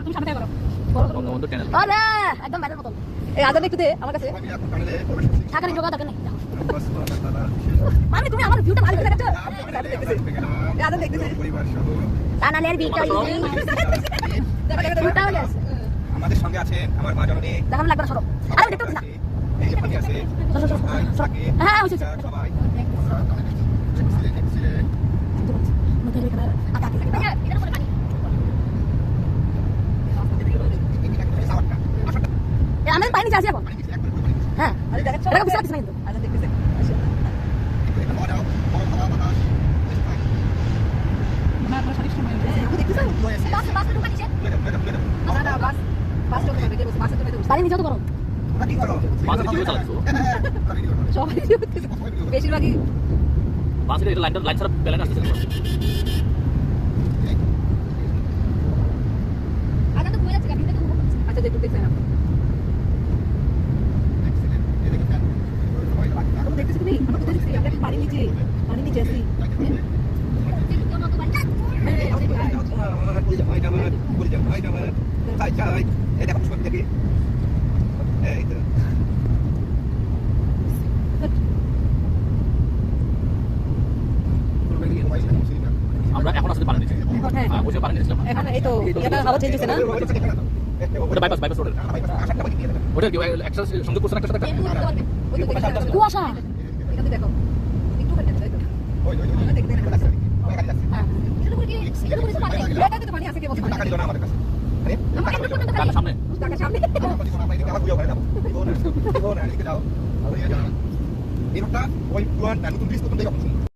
তুমি সামনে করো বঙ্গবন্ধু চ্যানেল। আরে একদম ব্যাটার মতন এই আজান একটু দে আমার কাছে থাকার যোগা থাকার নেই মানে তুমি আমার ভিউটা ভালো করে দেখছো আজান দেখতেছি টানালের ভিক্টরি ভিউটা হয়ে আছে আমাদের সঙ্গে আছে আমার মা জননী দেখানো লাগবে না সরো আরে দেখতে পাচ্ছি না এই যে পানি আছে হ্যাঁ হচ্ছে সবাই আমি পাইনি যাচ্ছি এখন হ্যাঁ এটা বুঝতে পারছিস না কিন্তু পানি নিচেও তো গরম সবাই বেশিরভাগই বাসে এটা লাইন ছাড়া ব্যালেন্স আসছে আগে তো ঘুরে যাচ্ছে আচ্ছা দেখতে দেখতে না দেখতেছি তুমি আমরা কোথায় যাচ্ছি আমরা পানি নিচে আছি আমরা এখন আসলে পানি নিচ্ছি বসে পানি নিচ্ছিলাম এখন এই তো এটা হাওয়া চেঞ্জ হচ্ছে না ওটা বাইপাস রোড ওটা কি একটা সংযোগ করছেন একটা সাথে কুয়াশা এখানে দেখো একটু করে দেখো দেখতে না পানি আছে কে বলছে সামনে এই রোডটা ওই পুরান নতুন ব্রিজ তখন দেখো